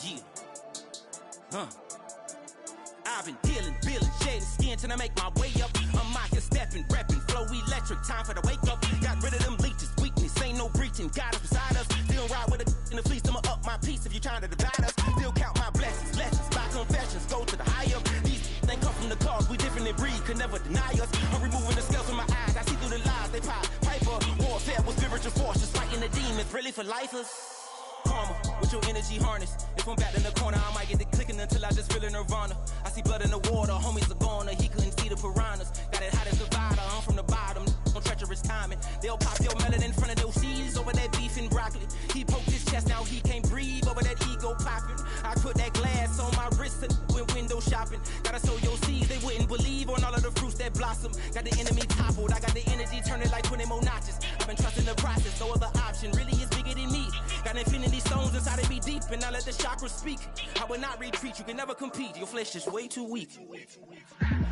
Yeah. I've been dealing, shedding skin till I make my way up. I'm out here stepping, repping, flow electric, time for the wake up. Got rid of them leeches, weakness, ain't no breaching. God is beside us, still ride with a in the fleece. I'ma up my piece if you trying to divide us. Still count my blessings, lessons, by confessions, go to the higher. These they come from the cause, we different in breed, could never deny us. I'm removing the scales from my eyes, I see through the lies, they pop. Piper, warfare with spiritual force, just fighting the demons, really for lifers. Karma, with your energy harness. If I'm back in the corner, I might get it clicking until I just feel a nirvana. I see blood in the water, homies are gone, he couldn't see the piranhas. Got it hot as Nevada, I'm from the bottom, on treacherous timing. They'll pop your melon in front of those seeds over that beef and broccoli. He poked his chest, now he can't breathe over that ego popping. I put that glass on my wrist and went window shopping. Gotta sow your seeds, they wouldn't believe on all of the fruits that blossom. Got the enemy toppled, I got the energy turning like 20 more notches. I've been trusting the process, no other option really is bigger than me. Got infinity stones inside of me deep, and I let the chakras speak. I will not retreat, you can never compete, your flesh is way too weak.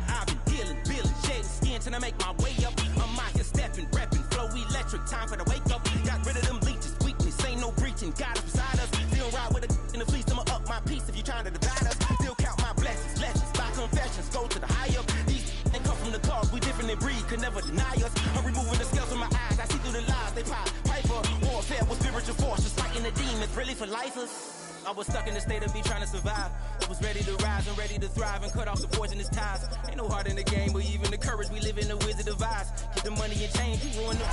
I've been dealing, shedding skin till I make my way up. I'm out here stepping, repping, flow electric, time for the wake up. Got rid of them leeches, weakness, ain't no breaching. God is beside us, still ride with a in the fleece. I'ma up my piece if you trying to divide us. Still count my blessings, lessons, by confessions, go to the higher. These ain't come from the cause, we different in breed, could never deny us. I'm removing the scales from my eyes, I see through the lies, they pop. Piper, warfare with spiritual force, just fighting the demons, really for lifers. I was stuck in the state of me trying to survive. I was ready to rise and ready to thrive and cut off the poisonous ties. Ain't no heart in the game, but even the courage we live in the Wizard of Oz. Get the money and change, you ruin the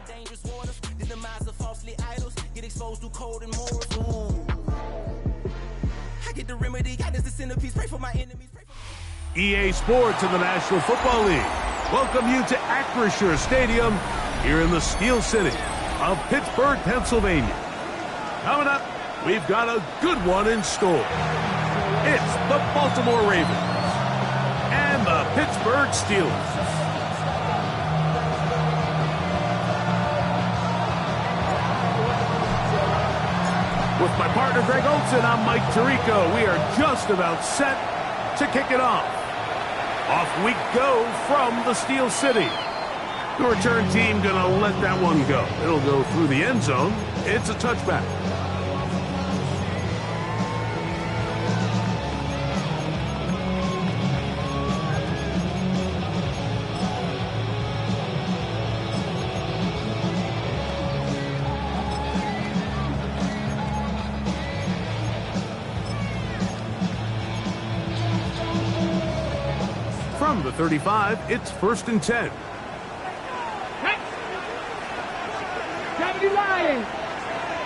dangerous waters. The demise of falsely idols get exposed through cold and morals. Ooh. I get the remedy, God is the centerpiece. Pray for my enemies. EA Sports in the National Football League welcome you to Acrisure Stadium here in the Steel City of Pittsburgh, Pennsylvania. Coming up, we've got a good one in store. It's the Baltimore Ravens and the Pittsburgh Steelers. With my partner Greg Olson, I'm Mike Tirico. We are just about set to kick it off. Off we go from the Steel City. The return team gonna let that one go. It'll go through the end zone. It's a touchback. From the 35, it's 1st and 10. Lions,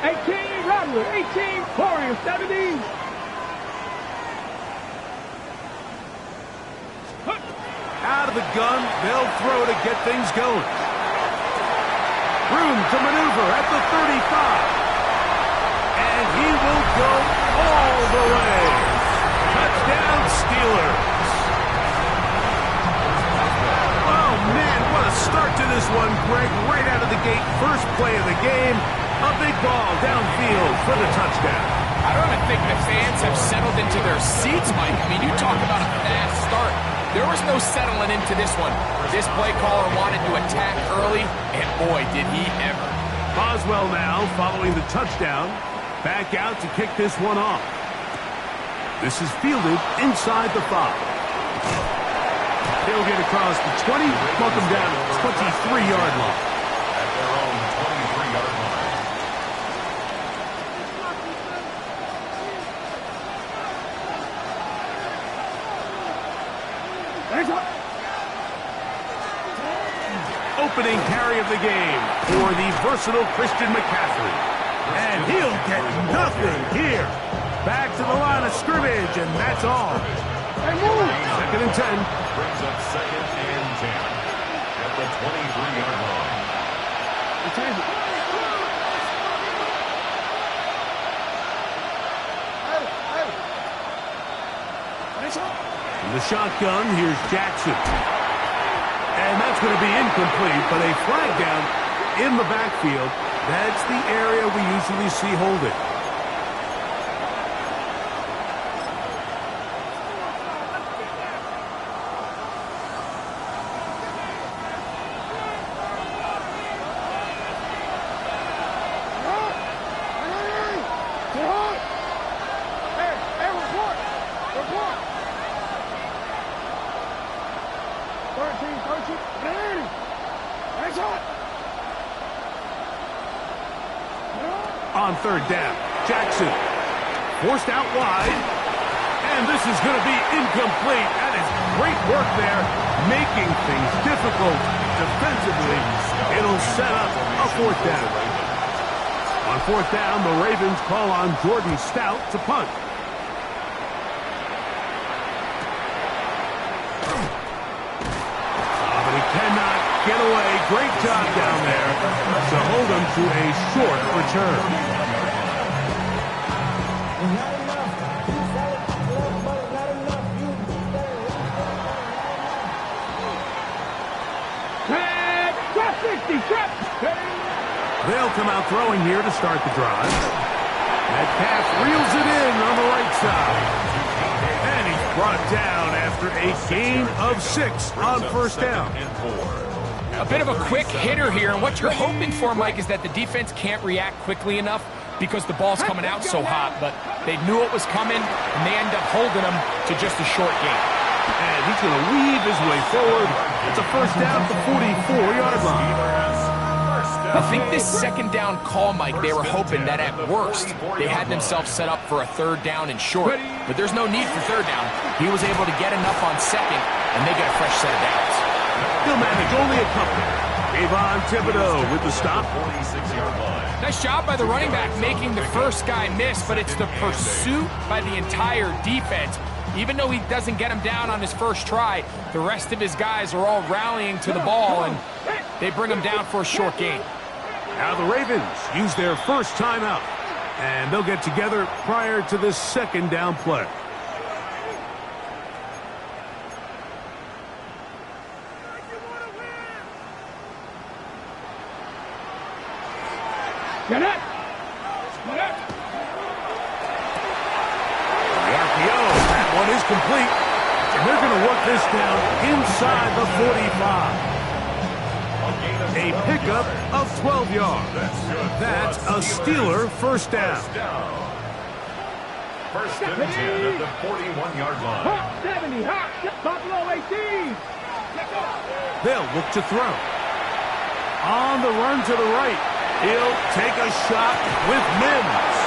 18 Rattler, 18 Warriors, 17. Out of the gun, they'll throw to get things going. Room to maneuver at the 35. And he will go all the way. Touchdown, Steelers. Oh, man, what a start to this one, Greg. Right out of the gate, first play of the game. A big ball downfield for the touchdown. I don't even think the fans have settled into their seats, Mike. I mean, you talk about a fast start. There was no settling into this one. This play caller wanted to attack early, and boy, did he ever. Boswell now following the touchdown. Back out to kick this one off. This is fielded inside the 5. He'll get across the 20, welcome down to the 23-yard line. At their own 23-yard line. Opening carry of the game for the versatile Christian McCaffrey. And he'll get nothing here. Back to the line of scrimmage, and that's all. Second and 10. Brings up 2nd and 10 at the 23-yard line. In the shotgun, here's Jackson. And that's going to be incomplete, but a flag down in the backfield. That's the area we usually see holding. On third down, Jackson forced out wide, and this is going to be incomplete. That is great work there, making things difficult defensively. It'll set up a fourth down. On fourth down, the Ravens call on Jordan Stout to punt. But he cannot get away. Great job down there to hold him to a short return. They'll come out throwing here to start the drive. Metcalf reels it in on the right side. And he's brought down after a gain of 6 on first down. A bit of a quick hitter here, and what you're hoping for, Mike, is that the defense can't react quickly enough because the ball's coming out so hot, but they knew it was coming, and they end up holding them to just a short gain. And he's going to weave his way forward. It's a first down at the 44-yard line. I think this second down call, Mike, they were hoping that at worst they had themselves set up for a third down and short, but there's no need for third down. He was able to get enough on second, and they get a fresh set of downs. He'll manage only a couple. Avon Thibodeau with the stop. Nice job by the running back making the first guy miss, but it's the pursuit by the entire defense. Even though he doesn't get him down on his first try, the rest of his guys are all rallying to the ball, and they bring him down for a short gain. Now the Ravens use their first timeout, and they'll get together prior to this second down play. Get it! The RPO, that one is complete, and they're going to work this down inside the 45. A pickup of 12 yards. That's a Steeler first down. First and 10 at the 41-yard line. Hot 70, hot Buffalo 18. They'll look to throw. On the run to the right. He'll take a shot with Mims.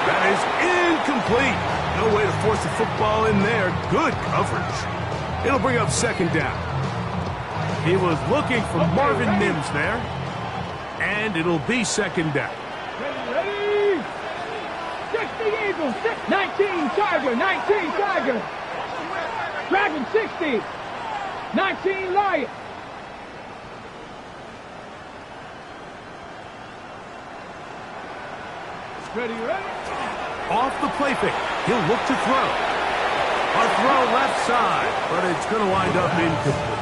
That is incomplete. No way to force the football in there. Good coverage. It'll bring up second down. He was looking for Marvin Mims there. And it'll be second down. Ready? 60 Eagles, 19 Tiger, 19 Tiger. Dragon 60, 19 Lion. Ready? Off the play fake. He'll look to throw. A throw left side, but it's going to wind up incomplete.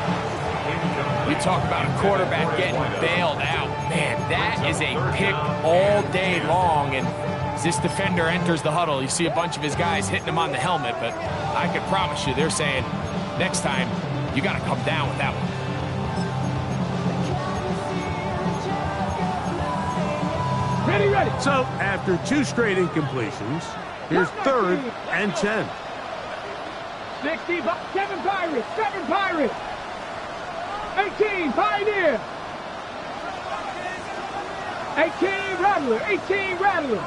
You talk about a quarterback getting bailed out. Man, that is a pick all day long, and as this defender enters the huddle, you see a bunch of his guys hitting him on the helmet, but I can promise you they're saying, next time, you got to come down with that one. Ready. So, after 2 straight incompletions, here's third and 10. 60, 7 Pirates. 18, Pioneer. 18, Rattler.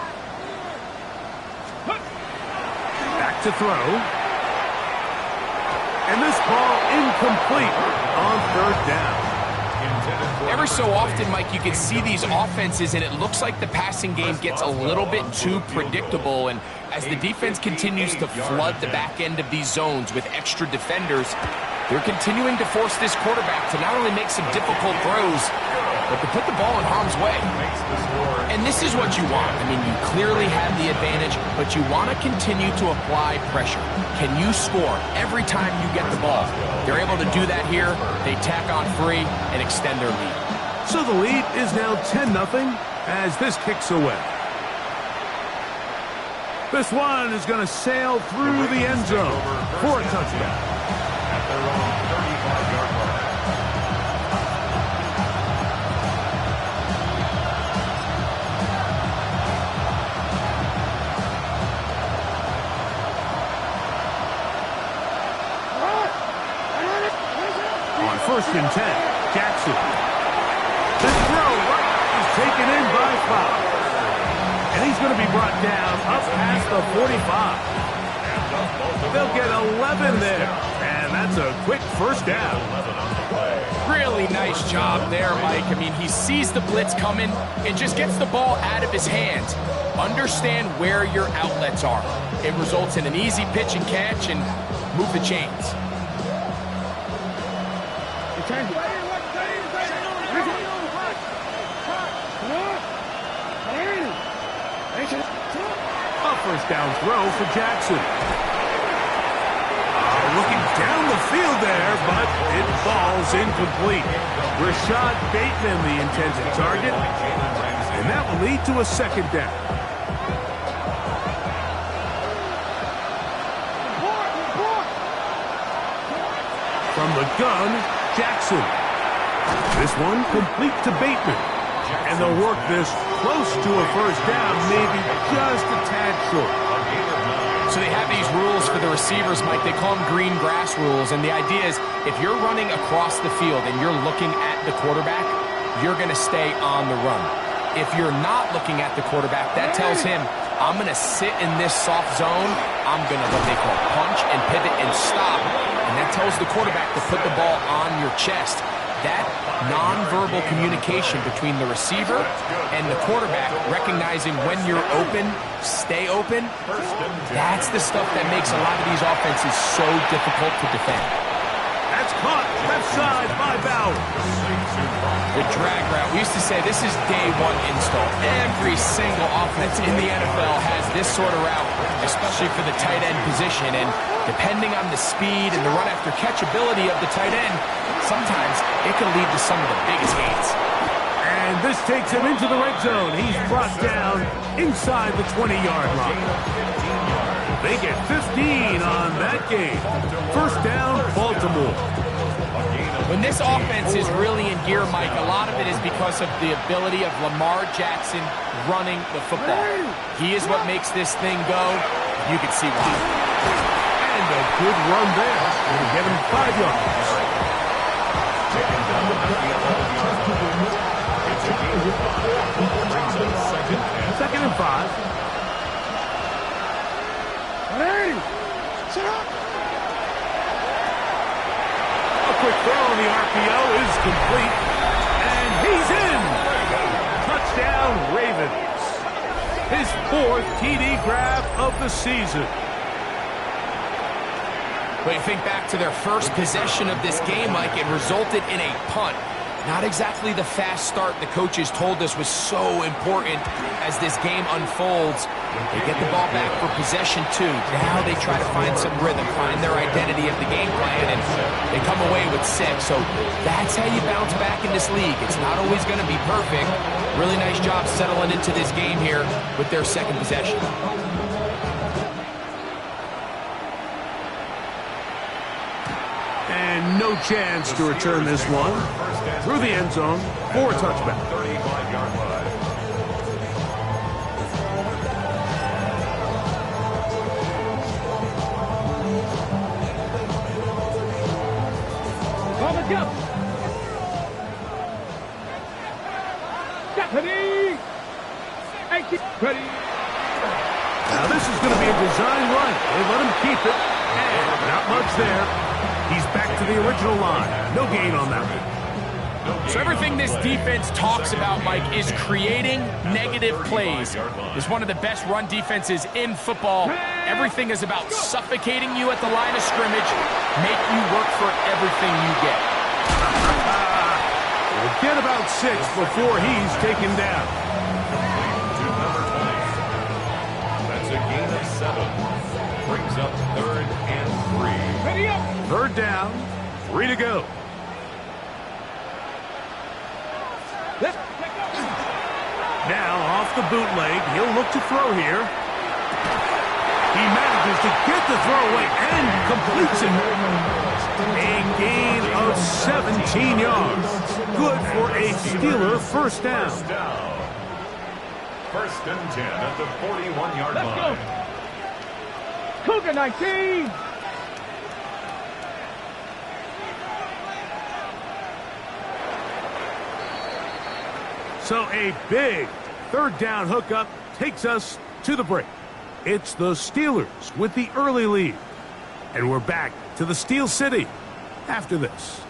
Back to throw. And this ball incomplete on third down. Every so often, Mike, you can see these offenses, and it looks like the passing game gets a little bit too predictable. And as the defense continues to flood the back end of these zones with extra defenders, they're continuing to force this quarterback to not only make some difficult throws, but to put the ball in harm's way. And this is what you want. I mean, you clearly have the advantage, but you want to continue to apply pressure. Can you score every time you get the ball? They're able to do that here. They tack on 3 and extend their lead. So the lead is now 10-0 as this kicks away. This one is going to sail through the end zone for a touchdown. At their own 35-yard line. first and 10. Jackson. The throw is taken in by 5. And he's going to be brought down up past the 45. They'll get 11 there. And that's a quick first down. Really nice job there, Mike. I mean, he sees the blitz coming and just gets the ball out of his hands. Understand where your outlets are. It results in an easy pitch and catch and move the chains. A first down throw for Jackson. Looking down the field there, but it falls incomplete. Rashad Bateman, the intended target, and that will lead to a second down. From the gun, Jackson. This one complete to Bateman. And they'll work this close to a first down, maybe just a tad short. So they have these rules for the receivers, Mike. They call them green grass rules. And the idea is if you're running across the field and you're looking at the quarterback, you're going to stay on the run. If you're not looking at the quarterback, that tells him, I'm going to sit in this soft zone. I'm going to what they call punch and pivot and stop. And that tells the quarterback to put the ball on your chest. That nonverbal communication between the receiver and the quarterback, recognizing when you're open, stay open, that's the stuff that makes a lot of these offenses so difficult to defend. That's caught left side by Bowers. The drag route, we used to say this is day one install. Every single offense in the NFL has this sort of route, especially for the tight end position. And depending on the speed and the run after catch ability of the tight end, sometimes it can lead to some of the biggest gains. And this takes him into the red zone. He's brought down inside the 20-yard line. They get 15 on that game. First down, Baltimore. When this offense is really in gear, Mike, a lot of it is because of the ability of Lamar Jackson running the football. He is what makes this thing go. You can see why. And a good run there. It'll get him 5 yards. Second and 5. A quick throw on the RPO is complete. And he's in. Touchdown, Ravens. His 4th TD grab of the season. When you think back to their first possession of this game, Mike, it resulted in a punt. Not exactly the fast start the coaches told us was so important as this game unfolds. They get the ball back for possession 2. Now they try to find some rhythm, find their identity of the game plan, and they come away with 6. So that's how you bounce back in this league. It's not always going to be perfect. Really nice job settling into this game here with their second possession. And no chance to return this one. Through the end zone for a touchback. 35-yard line. Go. Stephanie. Ready. Now this is going to be a design run. They let him keep it. And not much there. He's back to the original line. No gain on that one. So everything this defense talks about, Mike, is creating negative plays. It's one of the best run defenses in football. Everything is about suffocating you at the line of scrimmage, make you work for everything you get. We'll get about 6 before he's taken down. To number 20. That's a gain of 7. Brings up 3rd and 3. Ready up. 3rd down, 3 to go. Now off the bootleg, he'll look to throw here. He manages to get the throw away and completes it. A gain of 17 yards. Good for a Steeler first down. First and 10 at the 41-yard line. Go. Cougar 19. So a big third down hookup takes us to the break. It's the Steelers with the early lead. And we're back to the Steel City after this.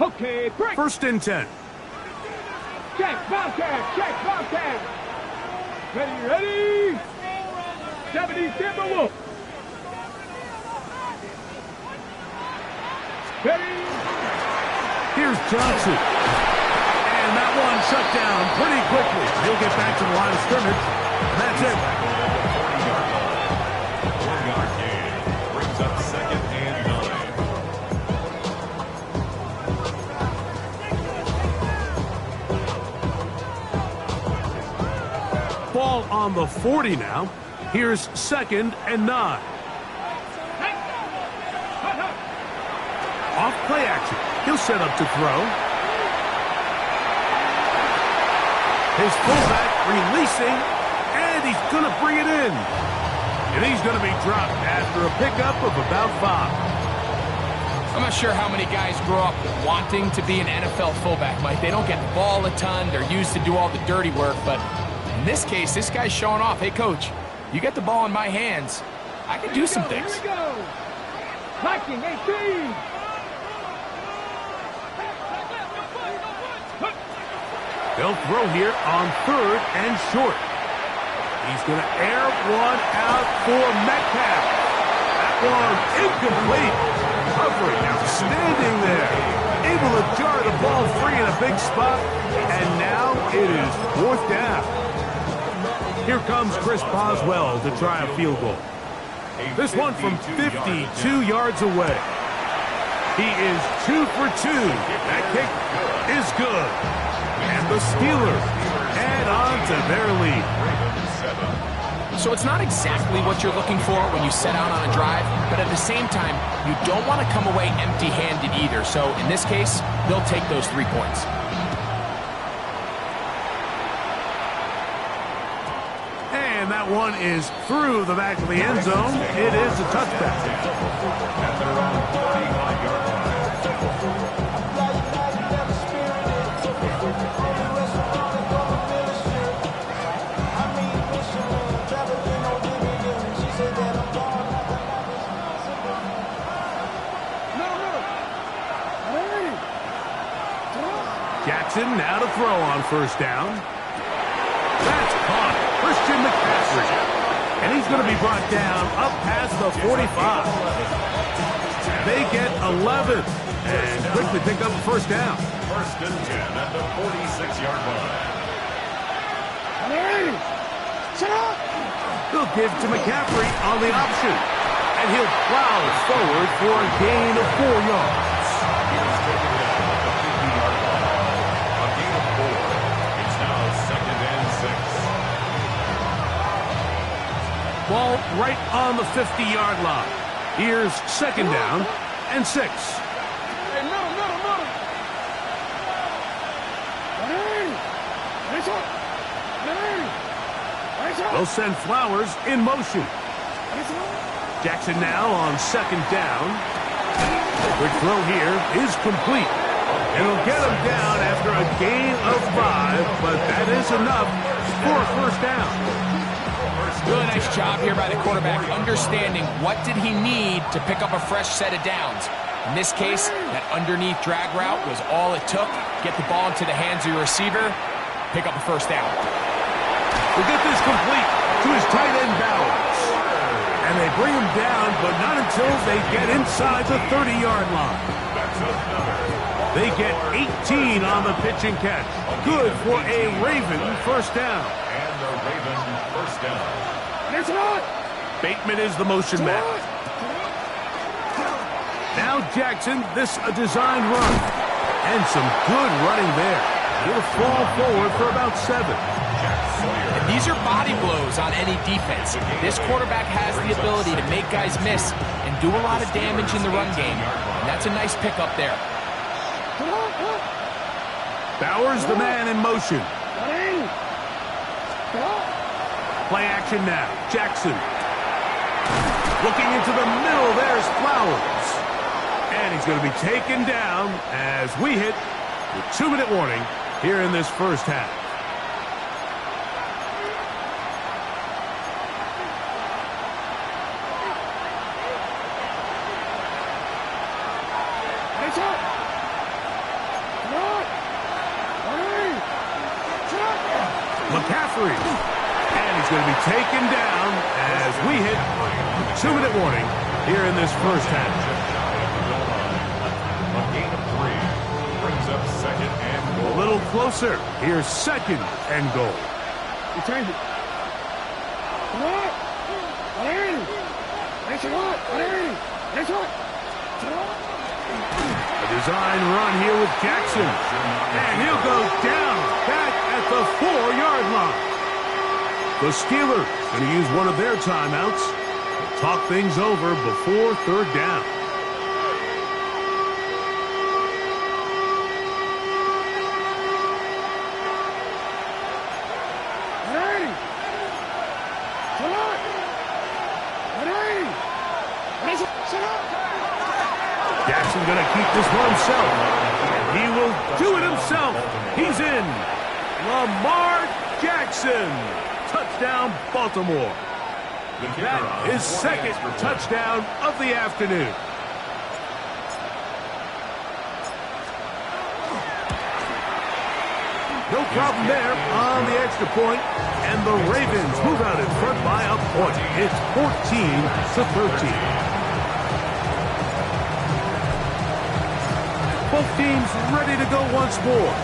Okay, break. First and 10. Check, Bobcat. Check, Bobcat. Ready. 70 Timberwolf. Ready. Here's Johnson. And that one shut down pretty quickly. He'll get back to the line of scrimmage. And that's it. 4-yard gain brings up second and 9. Ball on the 40 now. Here's second and 9. Off play action. He'll set up to throw. His fullback releasing, and he's going to bring it in. And he's going to be dropped after a pickup of about 5. I'm not sure how many guys grow up wanting to be an NFL fullback, Mike. They don't get the ball a ton. They're used to do all the dirty work. But in this case, this guy's showing off. Hey, coach, you get the ball in my hands. I can do some things. Here we go. Blocking 18. They'll throw here on third and short. He's going to air one out for Metcalf. That one incomplete. Coverage outstanding there. Able to jar the ball free in a big spot. And now it is fourth down. Here comes Chris Boswell to try a field goal. This one from 52 yards away. He is 2 for 2. That kick is good. And the Steelers add on to their lead. So it's not exactly what you're looking for when you set out on a drive, but at the same time, you don't want to come away empty-handed either. So in this case, they'll take those 3 points. And that one is through the back of the end zone. It is a touchback. At their own 45-yard line. Jackson now to throw on first down. That's caught. Christian McCaffrey. And he's going to be brought down up past the 45. They get 11 and quickly pick up the first down. First and 10 at the 46-yard line. He'll give to McCaffrey on the option. And he'll plow forward for a gain of 4 yards. He's taken down at the 50-yard line. A gain of 4. It's now second and 6. Ball right on the 50-yard line. Here's second down and 6. They'll send Flowers in motion. Jackson now on second down. Quick throw here is complete. It'll get him down after a gain of 5, but that is enough for a first down. Really nice job here by the quarterback, understanding what did he need to pick up a fresh set of downs. In this case, that underneath drag route was all it took. Get the ball into the hands of your receiver, pick up a first down. We'll get this complete to his tight end Bowers. And they bring him down, but not until they get inside the 30-yard line. They get 18 on the pitch and catch. Good for a Raven first down. And the Raven first down. Bateman is the motion man. Now Jackson, this a designed run. And some good running there. He'll fall forward for about 7. And these are body blows on any defense. This quarterback has the ability to make guys miss and do a lot of damage in the run game. And that's a nice pickup there. Bowers the man in motion. Play action now. Jackson. Looking into the middle, there's Flowers. And he's going to be taken down as we hit the 2-minute warning here in this first half. McCaffrey. And he's going to be taken down as we hit the 2-minute warning here in this first half. A gain of 3 brings up second and goal. A little closer. Here's second and goal. He turns it. A design run here with Jackson. And he'll go down back at the 4-yard line. The Steelers going to use one of their timeouts to talk things over before third down. Jackson going to keep this one himself. And he will do it himself. He's in. Lamar Jackson. Touchdown, Baltimore. That is second touchdown of the afternoon. No problem there on the extra point. And the Ravens move out in front by a point. It's 14-13. Both teams ready to go once more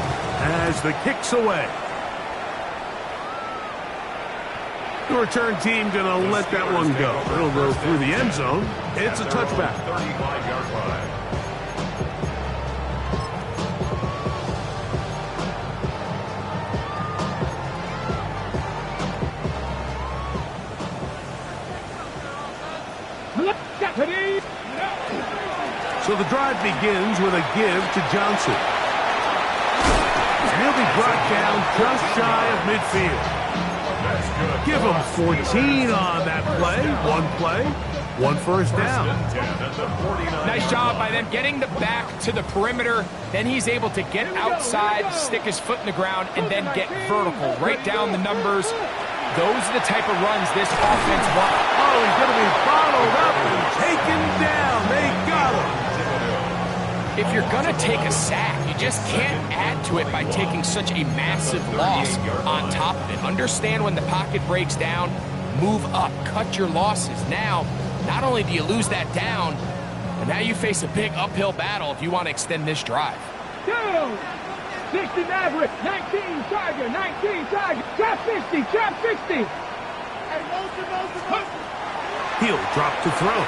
as the kick's away. The return team going to let that one go. It'll go through the end zone. It's a touchback. 35-yard line. So the drive begins with a give to Johnson. And he'll be brought down just shy of midfield. Give him 14 on that play. One first down. Nice job by them getting the back to the perimeter. Then he's able to get outside, stick his foot in the ground, and then get vertical. Right down the numbers. Those are the type of runs this offense wants. Oh, he's going to be bottled up and taken down. They got him. If you're going to take a sack, you just can't add to it by taking such a massive loss on top of it. Understand when the pocket breaks down, move up, cut your losses. Now, not only do you lose that down, but now you face a big uphill battle if you want to extend this drive. 60 Maverick, 19 Tiger, 19 Tiger, trap 50, trap 50. He'll drop to throw.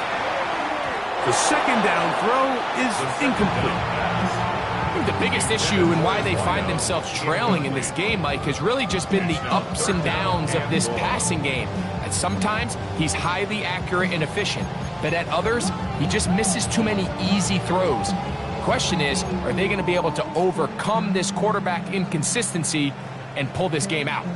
The second down throw is incomplete. I think the biggest issue and why they find themselves trailing in this game, Mike, has really just been the ups and downs of this passing game. And sometimes he's highly accurate and efficient, but at others, he just misses too many easy throws. The question is, are they going to be able to overcome this quarterback inconsistency and pull this game out?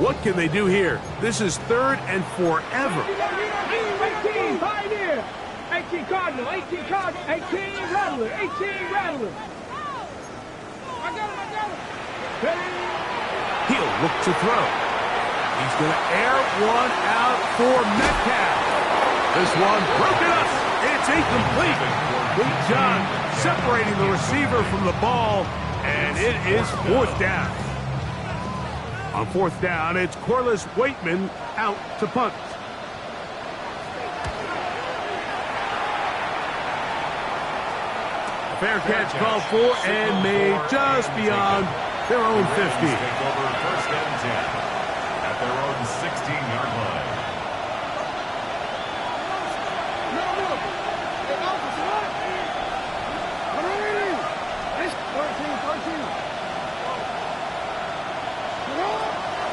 What can they do here? This is third and forever. 18 Pioneer, 18 Cardinal, 18 Cardinal, 18 Rattler, 18 Rattler. I got him. He'll look to throw. He's going to air one out for Metcalf. This one broken up. It's incomplete. Good job separating the receiver from the ball, and it is fourth down. On fourth down, it's Corliss Waitman out to punt. Fair catch called for and made just beyond their own 50. Take over first and 10 at their own 16-yard line.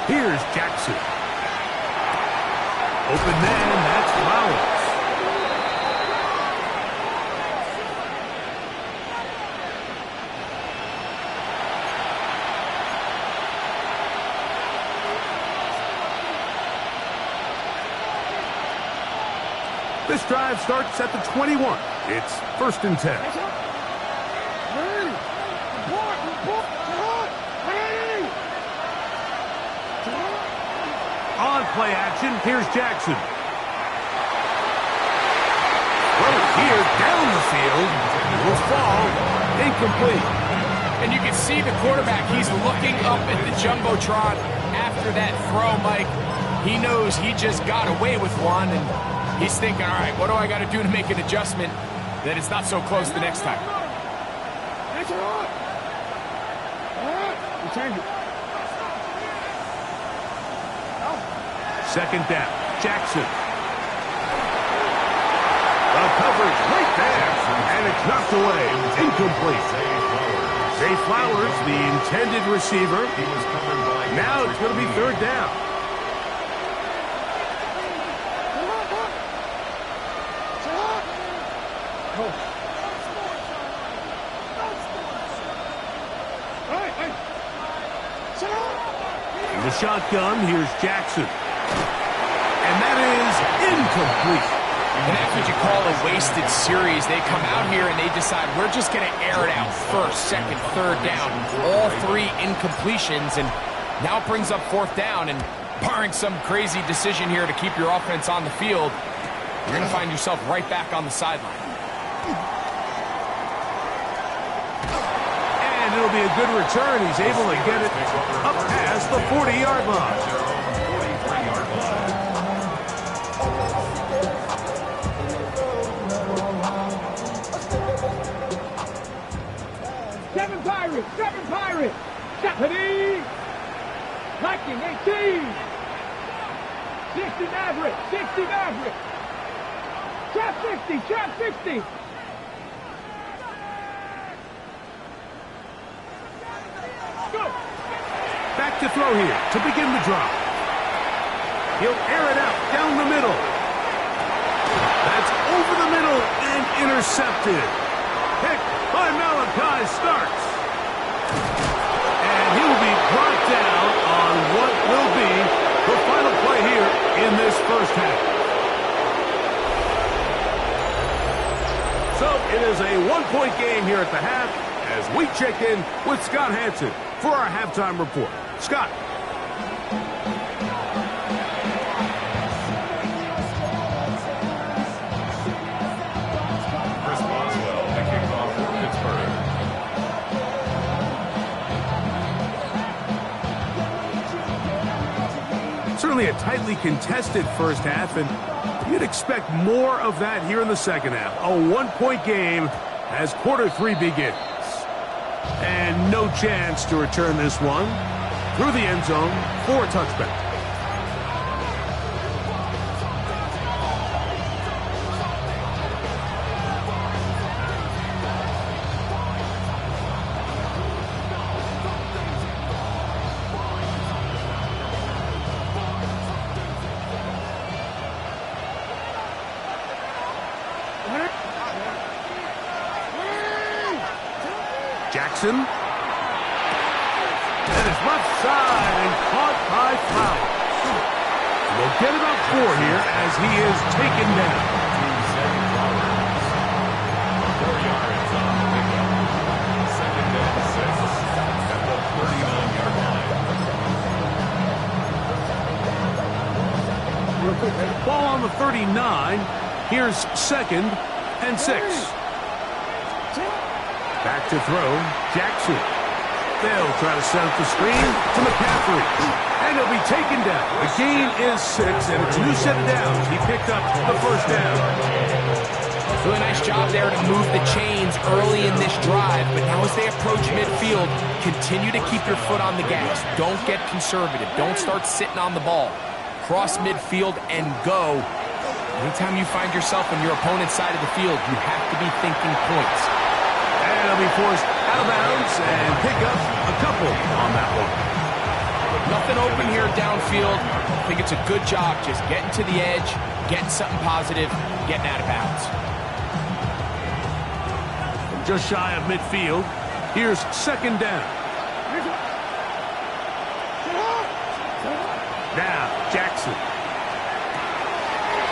Here's Jackson. Open man, that's Flowers. This drive starts at the 21. It's 1st and 10. On play action, here's Jackson. Well, here down the field, will fall, incomplete. And you can see the quarterback, he's looking up at the Jumbotron after that throw, Mike. He knows he just got away with one, and he's thinking, all right, what do I got to do to make an adjustment that it's not so close the next time? Second down, Jackson. The coverage right there, and it's knocked away, incomplete. Zay Flowers, the intended receiver. Now it's going to be 3rd down. In the shotgun, here's Jackson. And that is incomplete. And that's what you call a wasted series. They come out here and they decide, we're just going to air it out. 1st, 2nd, 3rd down. All 3 incompletions. And now it brings up 4th down. And barring some crazy decision here to keep your offense on the field, you're going to find yourself right back on the sideline. And it'll be a good return. He's able to get it up past the 40-yard line. Seven Pirates! Stephanie! Viking 18! 60 Maverick! 60 Maverick! Trap 60! Go! Back to throw here to begin the drive. He'll air it out down the middle. That's over the middle and intercepted. Picked by Malachi Starks. And he will be brought down on what will be the final play here in this 1st half. So it is a 1-point game here at the half as we check in with Scott Hanson for our halftime report. Scott. Chris Boswell, the kickoff for Pittsburgh. Certainly a tightly contested 1st half, and you'd expect more of that here in the 2nd half. A 1-point game as quarter 3 begins. And no chance to return this one through the end zone for a touchback. Jackson. And it's left side and caught by Flowers. We'll get about 4 here as he is taken down. 4 yards on the pickup. 2nd and 6 at the 39-yard line. Ball on the 39. Here's 2nd and 6. Back to throw, Jackson. They'll try to set up the screen to McCaffrey. And he'll be taken down. The gain is 6, and it's a new set of downs. He picked up the 1st down. Really nice job there to move the chains early in this drive. But now as they approach midfield, continue to keep your foot on the gas. Don't get conservative. Don't start sitting on the ball. Cross midfield and go. Anytime you find yourself on your opponent's side of the field, you have to be thinking points. And he'll be forced out of bounds and pick up a couple on that one. Nothing open here downfield. I think it's a good job just getting to the edge, getting something positive, getting out of bounds. Just shy of midfield. Here's 2nd down. Now, Jackson.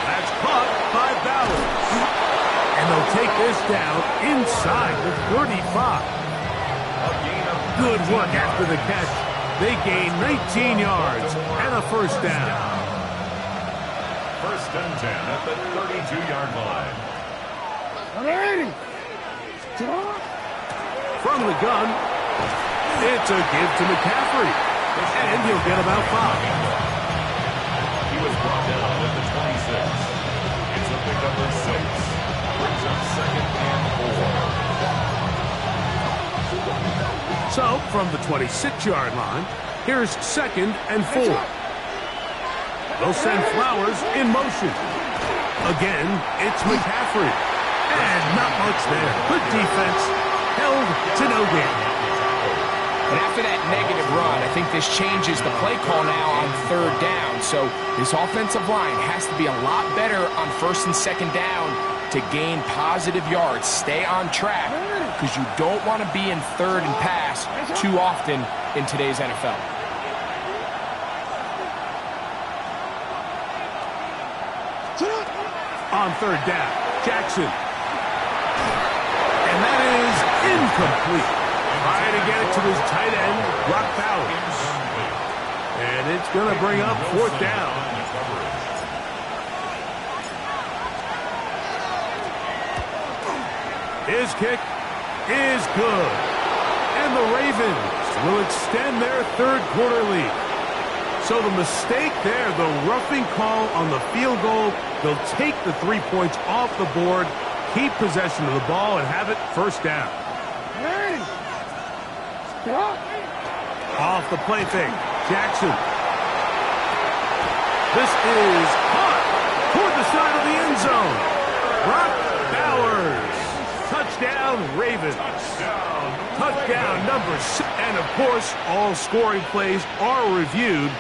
That's caught by Bowers. And they'll take this down inside the 35. Good work after the catch. They gain 19 yards and a first down. First and 10 at the 32-yard line. From the gun, it's a give to McCaffrey. And he'll get about 5. He was brought down at the 26. It's a pickup of 6. Brings up second and 4. So, from the 26-yard line, here's second and 4. They'll send Flowers in motion. Again, it's McCaffrey. And not much there. Good defense. Held to no gain. And after that negative run, I think this changes the play call now on third down. So this offensive line has to be a lot better on first and second down to gain positive yards. Stay on track because you don't want to be in third and pass too often in today's NFL. On third down, Jackson. And that is incomplete. Trying to get it to his tight end, Brock Bowers. And it's going to bring up fourth down. His kick is good. And the Ravens will extend their third quarter lead. So the mistake there, the roughing call on the field goal, they'll take the 3 points off the board, keep possession of the ball, and have it first down. Off the play fake, Jackson. This is caught toward the side of the end zone. Brock Bowers. Touchdown, Ravens. Touchdown number 6. And, of course, all scoring plays are reviewed.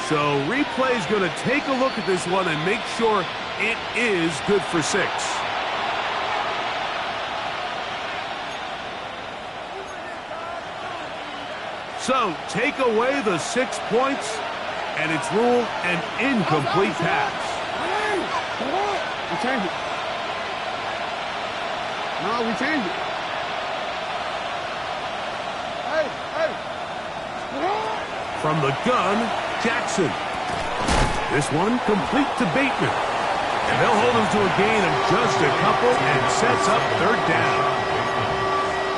So replay's going to take a look at this one and make sure it is good for 6. So take away the 6 points, and it's ruled an incomplete pass. We change it. No, we change it. From the gun, Jackson. This one complete to Bateman. And they'll hold him to a gain of just a couple and sets up third down.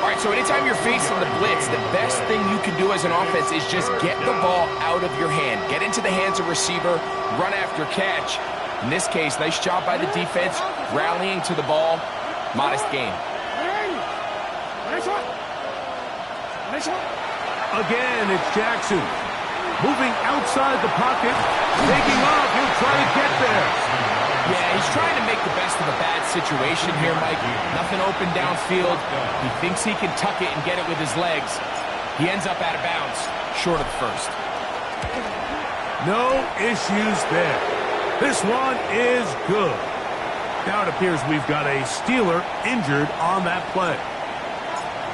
All right, so anytime you're facing the blitz, the best thing you can do as an offense is just get the ball out of your hand. Get into the hands of receiver, run after catch. In this case, nice job by the defense, rallying to the ball. Modest gain. Again, it's Jackson. Moving outside the pocket. Taking off. He'll try to get there. Yeah, he's trying to make the best of a bad situation here, Mike. Nothing open downfield. He thinks he can tuck it and get it with his legs. He ends up out of bounds, short of the first. No issues there. This one is good. Now it appears we've got a Steeler injured on that play.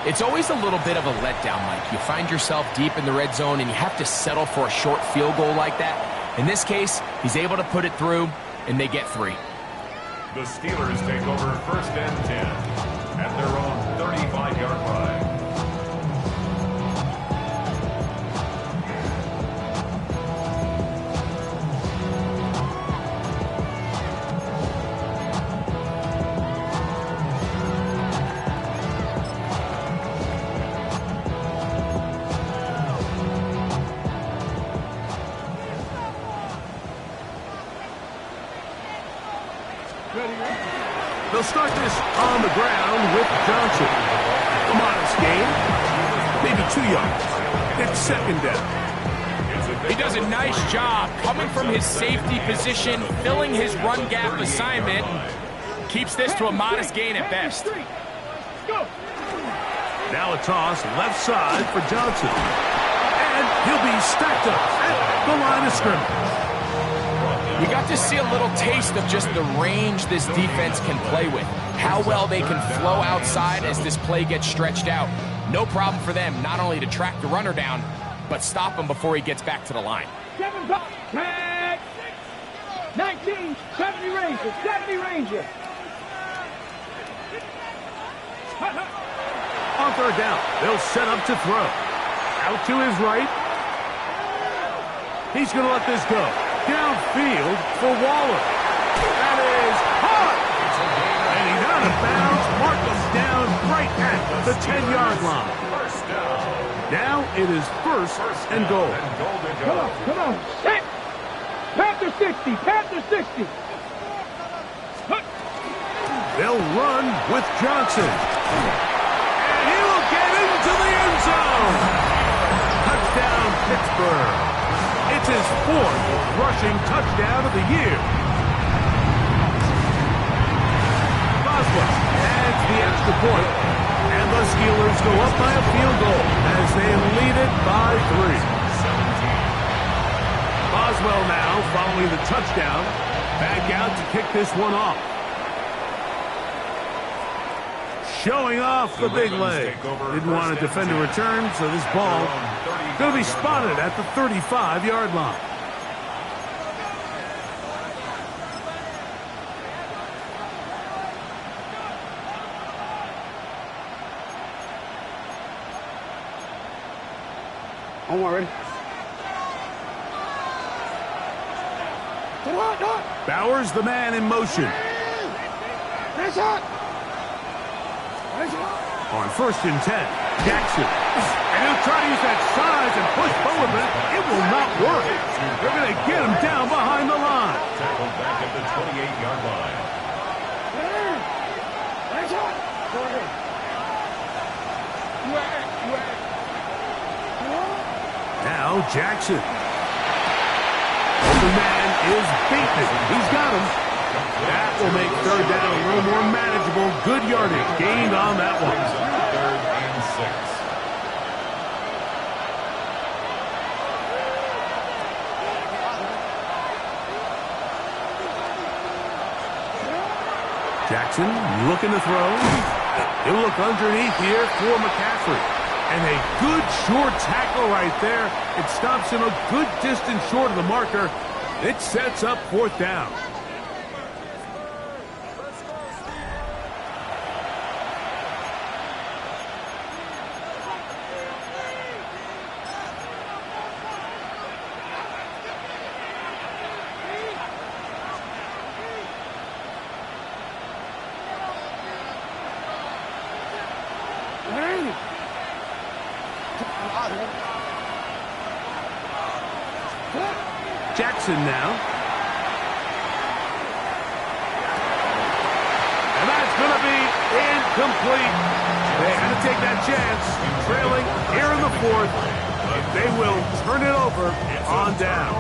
It's always a little bit of a letdown, Mike. You find yourself deep in the red zone and you have to settle for a short field goal like that. In this case, he's able to put it through, and they get 3. The Steelers take over first and 10 at their own 35-yard line. They'll start this on the ground with Johnson. A modest gain, maybe 2 yards. It's second down. He does a nice job coming from his safety position, filling his run gap assignment. Keeps this to a modest gain at best. Now a toss left side for Johnson. And he'll be stacked up at the line of scrimmage. We got to see a little taste of just the range this defense can play with. How well they can flow outside as this play gets stretched out. No problem for them not only to track the runner down, but stop him before he gets back to the line. 7 tag. 19, 70 Ranger, 70 Ranger. On third down, they'll set up to throw. Out to his right. He's going to let this go. Downfield for Waller. That is hard. And he's out of bounds. Marcus down right at the 10-yard line. Now it is first and goal. Come on. Set. Panther 60. Panther 60. They'll run with Johnson. And he will get into the end zone. Touchdown, Pittsburgh. It's his fourth rushing touchdown of the year. Boswell adds the extra point, and the Steelers go up by a field goal as they lead it by 3. Boswell now following the touchdown, back out to kick this one off. Showing off the big leg. Didn't want to defend a return, so this ball going to be spotted at the 35-yard line. Omar, ready? Bowers, the man in motion. Nice shot. On first and 10, Jackson. And he'll try to use that size and push forward, but it will not work. They're going to get him down behind the line. Tackled back at the 28-yard line. Nice shot. Now Jackson. The man is beaten. He's got him. That will make third down a little more manageable. Good yardage gained on that one. Third and 6. Jackson looking to throw. He'll look underneath here for McCaffrey. And a good short tackle right there. It stops him a good distance short of the marker. It sets up fourth down. Jackson now. And that's going to be incomplete. They had to take that chance. Trailing here in the fourth. They will turn it over on down.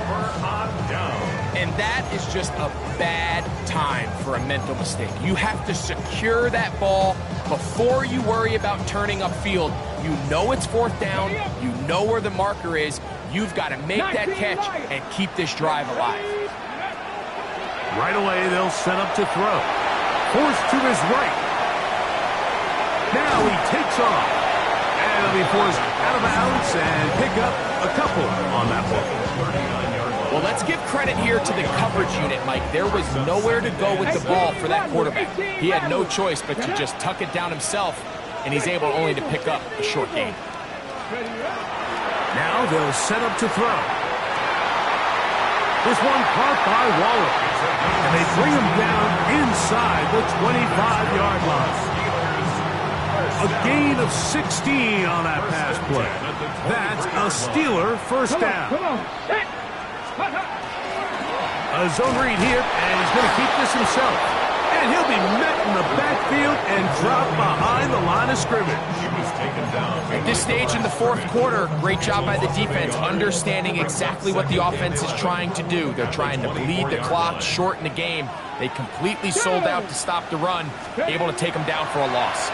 And that is just a bad time for a mental mistake. You have to secure that ball before you worry about turning upfield. You know it's fourth down. You know where the marker is. You've got to make that catch and keep this drive alive. Right away, they'll set up to throw. Forced to his right. Now he takes off. And he'll be forced out of bounds and pick up a couple on that one. Well, let's give credit here to the coverage unit, Mike. There was nowhere to go with the ball for that quarterback. He had no choice but to just tuck it down himself, and he's able only to pick up a short gain. Now they'll set up to throw. This one caught by Waller. And they bring him down inside the 25-yard line. A gain of 16 on that pass play. That's a Steeler first down. A zone read here, and he's going to keep this himself. And he'll be met in the backfield and dropped behind the line of scrimmage. At this stage in the fourth quarter, great job by the defense, understanding exactly what the offense is trying to do. They're trying to bleed the clock, shorten the game. They completely sold out to stop the run, able to take them down for a loss.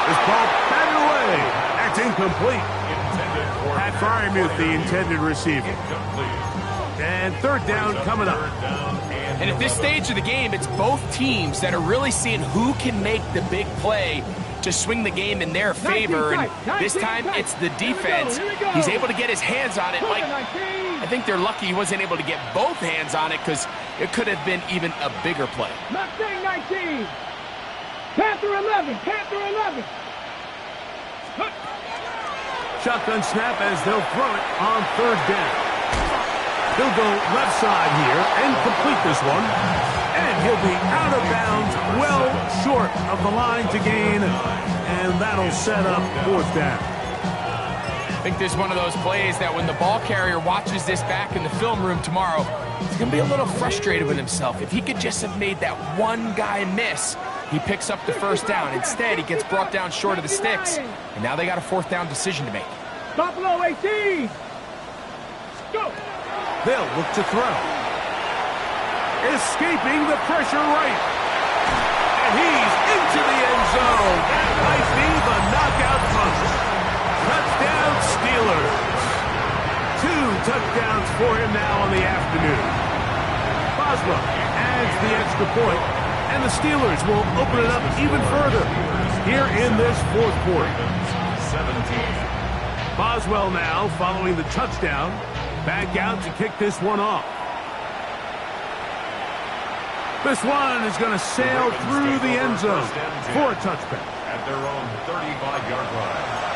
This ball batted away. That's incomplete. Pat Freiermuth, the intended receiver. And third down coming up. And at this stage of the game, it's both teams that are really seeing who can make the big play to swing the game in their favor. And this time, it's the defense. He's able to get his hands on it. Mike, I think they're lucky he wasn't able to get both hands on it because it could have been even a bigger play. Panther 11, Panther 11. Shotgun snap as they'll throw it on third down. He'll go left side here and complete this one. And he'll be out of bounds, well short of the line to gain. And that'll set up fourth down. I think this is one of those plays that when the ball carrier watches this back in the film room tomorrow, he's going to be a little frustrated with himself. If he could just have made that one guy miss, he picks up the first down. Instead, he gets brought down short of the sticks, and now they got a fourth down decision to make. Buffalo 18. Go. They'll look to throw. Escaping the pressure right. And he's into the end zone. That might be the knockout punch. Touchdown Steelers. 2 touchdowns for him now on the afternoon. Boswell adds the extra point, and the Steelers will open it up even further here in this fourth quarter. 17. Boswell now following the touchdown. Back out to kick this one off. This one is going to sail through the end zone for a touchback. At their own 35-yard line.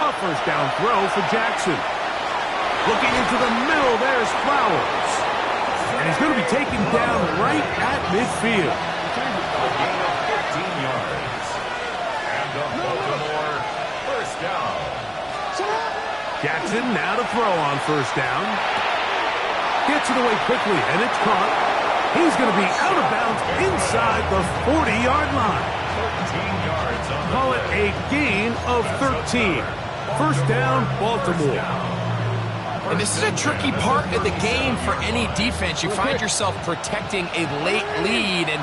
A first down throw for Jackson. Looking into the middle, there's Flowers. And he's going to be taken down right at midfield. A gain of 15 yards. And the Baltimore first down. Jackson now to throw on first down. Gets it away quickly, and it's caught. He's going to be out of bounds inside the 40-yard line. 13 yards on the Call it a gain of 13. First down, Baltimore. And this is a tricky part of the game for any defense. You find yourself protecting a late lead, and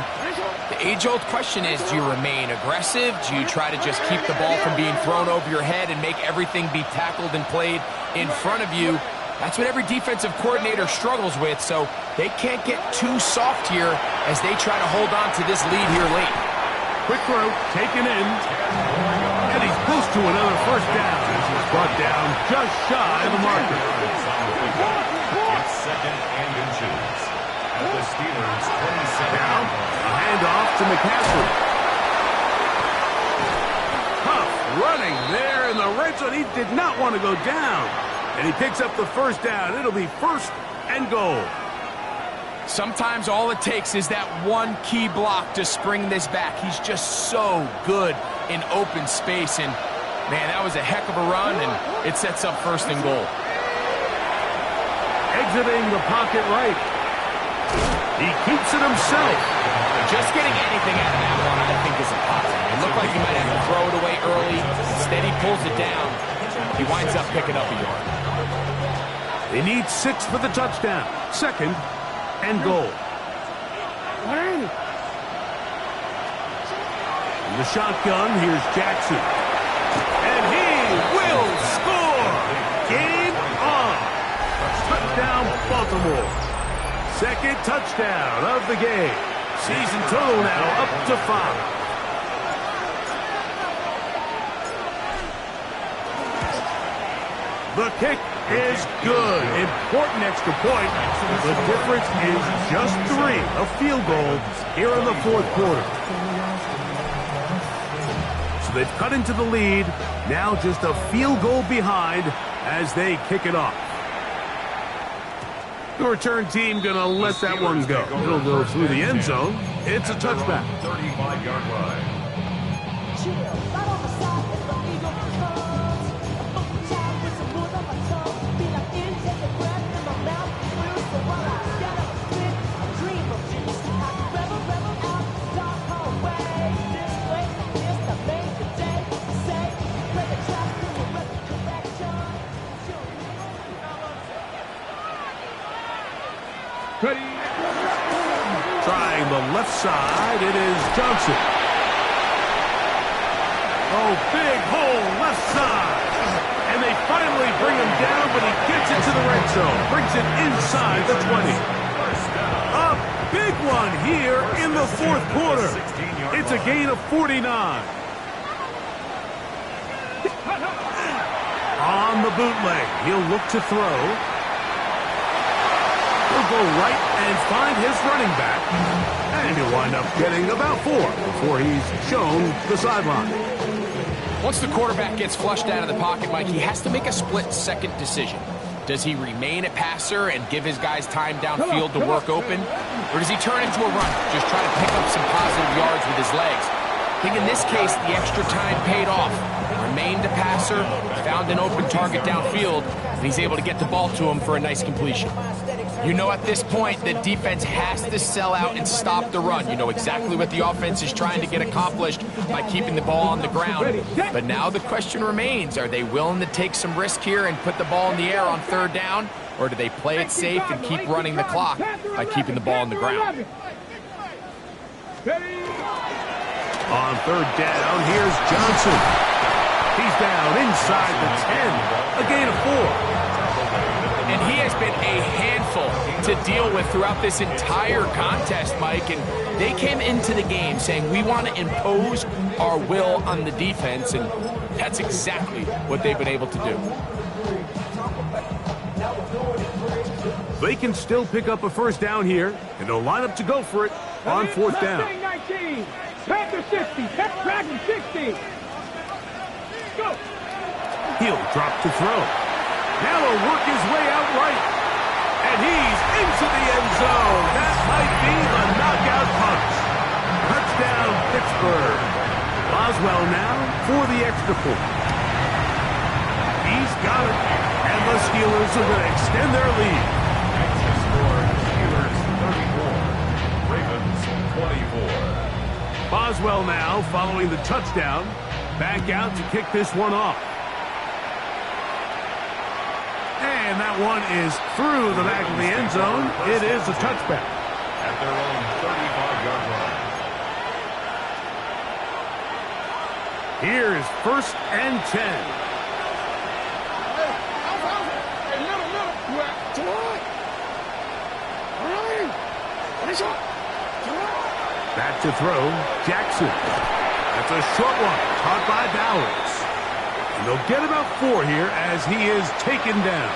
the age-old question is, do you remain aggressive? Do you try to just keep the ball from being thrown over your head and make everything be tackled and played in front of you? That's what every defensive coordinator struggles with, so they can't get too soft here as they try to hold on to this lead here late. Quick throw, taken in, and he's close to another first down. He's brought down just shy of the marker. It's second and inches. At the Steelers' 27. Now, a handoff to McCaffrey. Huff running there in the red zone. He did not want to go down. And he picks up the first down. It'll be first and goal. Sometimes all it takes is that one key block to spring this back. He's just so good in open space. And, man, that was a heck of a run, and it sets up first and goal. Exiting the pocket right. He keeps it himself. Just getting anything out of that one, I think, is a positive. It looked like he might have to throw it away early. Instead, he pulls it down. He winds up picking up a yard. They need 6 for the touchdown. Second and goal. In the shotgun, here's Jackson. And he will score! Game on! Touchdown, Baltimore. Second touchdown of the game. Season total now up to 5. The kick is good. Important extra point. The difference is just 3. A field goal here in the fourth quarter. So they've cut into the lead. Now just a field goal behind as they kick it off. The return team going to let that one go. It'll go through the end zone. It's a touchback. 35-yard line. Trying the left side, it is Johnson. Oh, big hole left side. And they finally bring him down, but he gets it to the red zone. Brings it inside the 20. A big one here in the fourth quarter. It's a gain of 49. On the bootleg, he'll look to throw. He'll go right and find his running back. And he'll wind up getting about 4 before he's shown the sideline. Once the quarterback gets flushed out of the pocket, Mike, he has to make a split-second decision. Does he remain a passer and give his guys time downfield to work open? Or does he turn into a runner, just try to pick up some positive yards with his legs? I think in this case, the extra time paid off. Remained a passer, found an open target downfield, and he's able to get the ball to him for a nice completion. You know at this point, the defense has to sell out and stop the run. You know exactly what the offense is trying to get accomplished by keeping the ball on the ground. But now the question remains, are they willing to take some risk here and put the ball in the air on third down? Or do they play it safe and keep running the clock by keeping the ball on the ground? On third down, here's Johnson. He's down inside the 10, a gain of 4. And he has been a handful to deal with throughout this entire contest, Mike. And they came into the game saying, we want to impose our will on the defense. And that's exactly what they've been able to do. They can still pick up a first down here, and they'll line up to go for it on fourth down. 19, Panther 60, Dragon 60. Go. He'll drop to throw. Now he'll work his way out right. And he's into the end zone. That might be the knockout punch. Touchdown, Pittsburgh. Boswell now for the extra point. He's got it. And the Steelers are going to extend their lead. Extra score, Steelers 34, Ravens 24. Boswell now following the touchdown. Back out to kick this one off. And that one is through the back of the end zone. It is a touchback. At their own 35-yard line. Here's first and 10. Back to throw, Jackson. That's a short one, caught by Bowers. And they'll get about 4 here as he is taken down.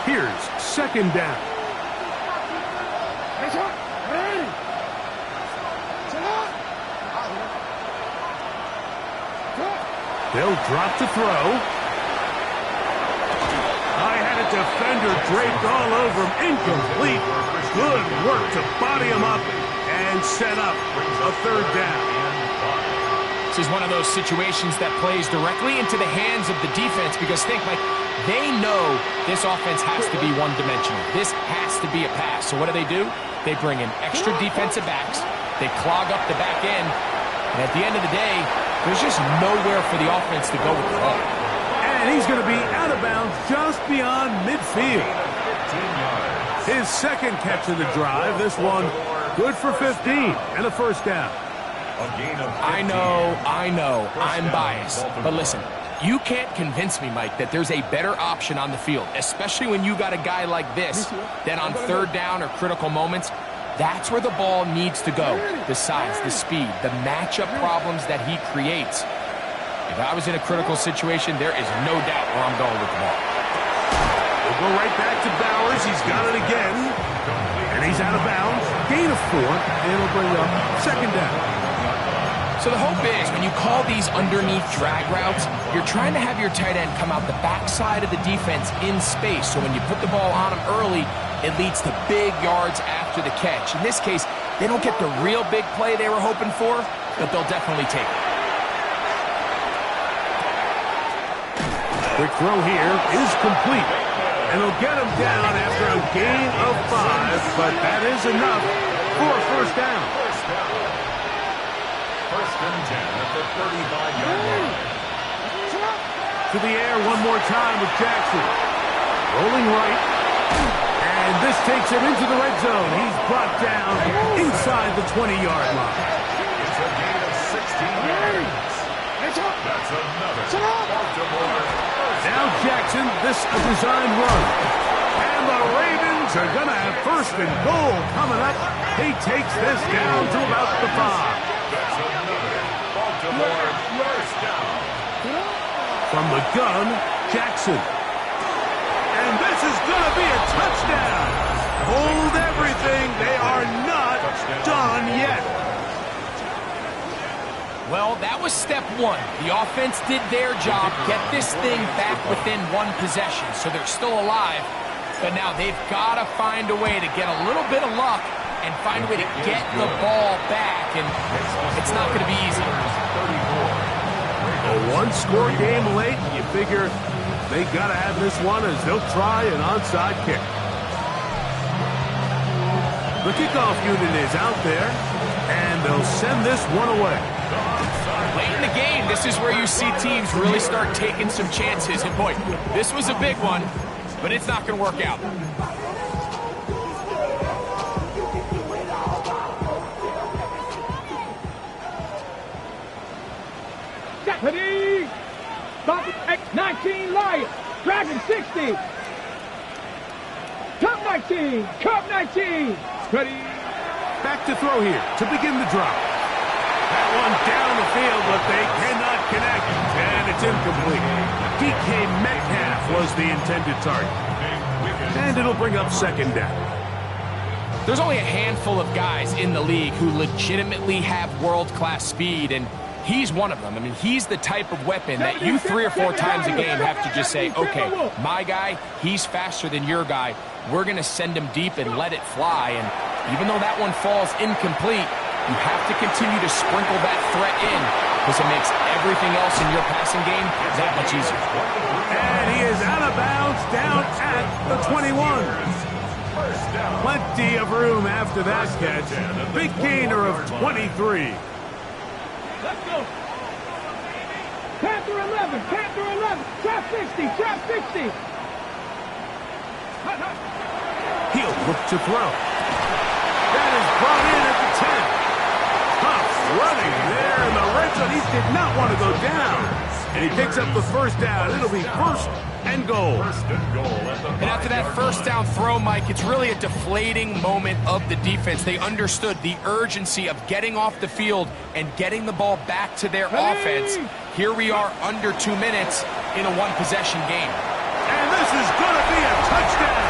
Here's second down. They'll drop to throw. I had a defender draped all over him. Incomplete. Good work to body him up and set up a third down. This is one of those situations that plays directly into the hands of the defense because think, like, they know this offense has to be one-dimensional. This has to be a pass. So what do? They bring in extra defensive backs. They clog up the back end. And at the end of the day, there's just nowhere for the offense to go with the ball. And he's going to be out of bounds just beyond midfield. His second catch of the drive. This one good for 15 and a first down. I know, I'm biased. But listen, you can't convince me, Mike, that there's a better option on the field, especially when you got a guy like this, that on third down or critical moments, that's where the ball needs to go. The size, the speed, the matchup problems that he creates. If I was in a critical situation, there is no doubt where I'm going with the ball. We'll go right back to Bowers. He's got it again. And he's out of bounds. Gain of 4, and it'll bring up second down. So the hope is when you call these underneath drag routes, you're trying to have your tight end come out the backside of the defense in space. So when you put the ball on him early, it leads to big yards after the catch. In this case, they don't get the real big play they were hoping for, but they'll definitely take it. Quick throw here is complete. And they'll get him down after a gain of 5, but that is enough for a first down. First and 10 at the 35-yard line. To the air one more time with Jackson. Rolling right. And this takes him into the red zone. He's brought down inside the 20-yard line. It's a gain of 16 yards. That's another Baltimore. Now Jackson, this a designed run. And the Ravens Eagles are going to have first and goal coming up. He takes this down to about the 5. Baltimore first down. From the gun, Jackson. And this is going to be a touchdown. Hold everything. They are not done yet. Well, that was step one. The offense did their job, get this thing back within one possession, so they're still alive. But now they've got to find a way to get a little bit of luck and find a way to get the ball back, and it's not going to be easy. A one-score game late, you figure they got to have this one as they'll try an onside kick. The kickoff unit is out there, and they'll send this one away. Late in the game, this is where you see teams really start taking some chances. And boy, this was a big one, but it's not going to work out. Ready? Stop it. 19 Lions. Dragon 60. Cub 19. Cub 19. Ready? Back to throw here to begin the drop. That one down the field, but they cannot connect, and it's incomplete. DK Metcalf was the intended target. And it'll bring up second down. There's only a handful of guys in the league who legitimately have world-class speed, and he's one of them. I mean, he's the type of weapon that you 3 or 4 times a game have to just say, okay, my guy, he's faster than your guy. We're going to send him deep and let it fly. And even though that one falls incomplete, you have to continue to sprinkle that threat in because it makes everything else in your passing game that much easier. And he is out of bounds down at the 21. Plenty of room after that catch. Big gainer of 23. Let's go. Panther 11. Panther 11. Trap 60. Trap 60. He'll look to throw. That is brought in at the 10. Running there in the red zone. He did not want to go down. And he picks up the first down. It'll be first and goal. And after that first down throw, Mike, it's really a deflating moment of the defense. They understood the urgency of getting off the field and getting the ball back to their offense. Here we are under 2 minutes in a one-possession game. And this is going to be a touchdown.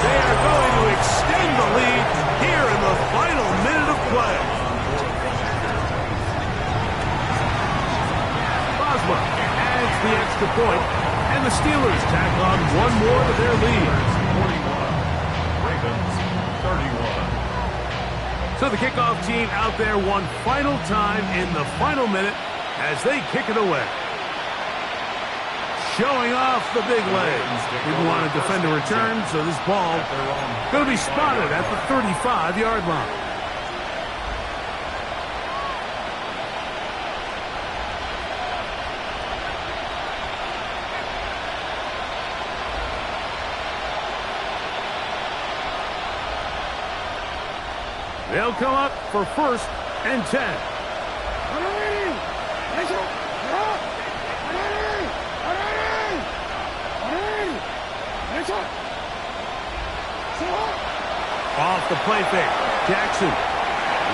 They are going to extend the lead here in the final minute of play. Adds the extra point, and the Steelers tack on one more to their lead. 41, Ravens 31. So the kickoff team out there one final time in the final minute as they kick it away. Showing off the big legs. Didn't want to defend a return, so this ball going to be spotted at the 35-yard line. They'll come up for first and 10. Off the play fake. Jackson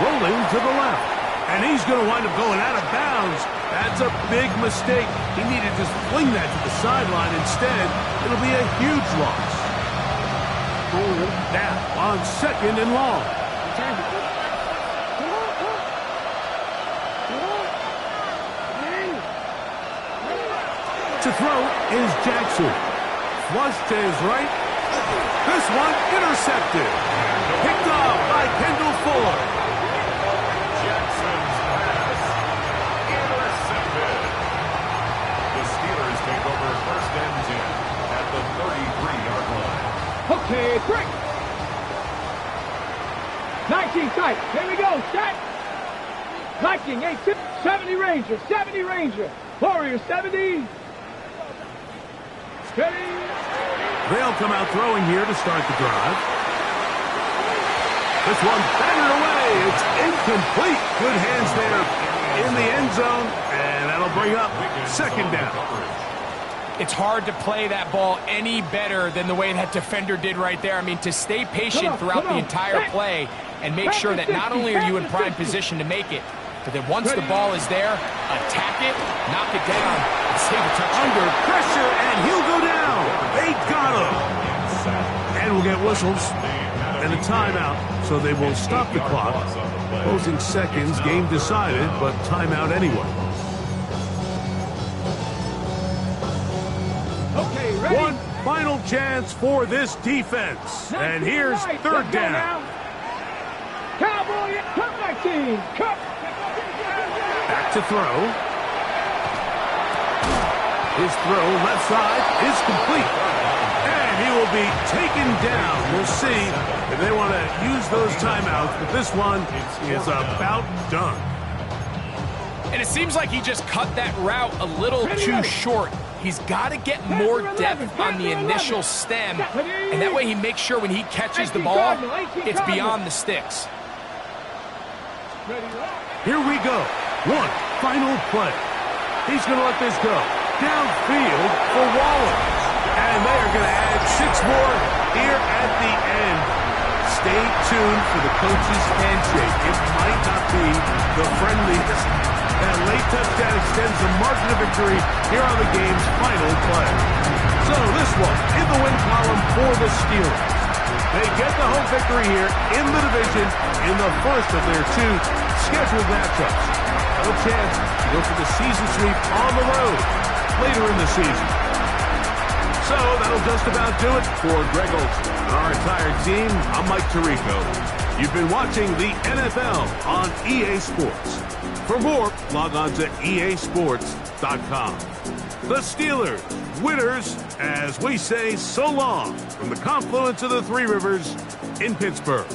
rolling to the left. And he's going to wind up going out of bounds. That's a big mistake. He needed to just fling that to the sideline. Instead, it'll be a huge loss. Now on second and long. To throw is Jackson. Flush to his right. This one intercepted. Picked off by Kendall Fuller. Jackson's pass intercepted. The Steelers take over first and 10 at the 33-yard line. Okay, break. 19 tight. Here we go. Set. Viking 8, 70 Ranger. 70 Ranger. Warrior 70. Steady. They'll come out throwing here to start the drive. This one batted away. It's incomplete. Good hands there in the end zone, and that'll bring up second down. It's hard to play that ball any better than the way that defender did right there. I mean, to stay patient throughout the entire play and make sure that not only are you in prime position to make it, but then once the ball is there, attack it, knock it down, and save a touchdown. Under pressure, and he'll go down. They got him. And we'll get whistles and a timeout, so they will stop the clock. Closing seconds, game decided, but timeout anyway. Okay, ready? One final chance for this defense. And here's third down. Cowboy, come back team. Come. Back to throw. His throw left side is complete. And he will be taken down. We'll see if they want to use those timeouts, but this one is about done. And it seems like he just cut that route a little too short. He's got to get more depth on the initial stem, and that way he makes sure when he catches the ball, it's beyond the sticks. Here we go. One final play. He's going to let this go. Downfield for Waller. And they are going to add 6 more here at the end. Stay tuned for the coach's handshake. It might not be the friendliest. That late touchdown extends the margin of victory here on the game's final play. So this one in the win column for the Steelers. They get the home victory here in the division in the first of their 2 scheduled matchups. No chance to go for the season sweep on the road later in the season. So that'll just about do it for Greg Olsen and our entire team. I'm Mike Tirico. You've been watching the NFL on EA Sports. For more, log on to easports.com. The Steelers, winners, as we say so long from the confluence of the 3 rivers in Pittsburgh.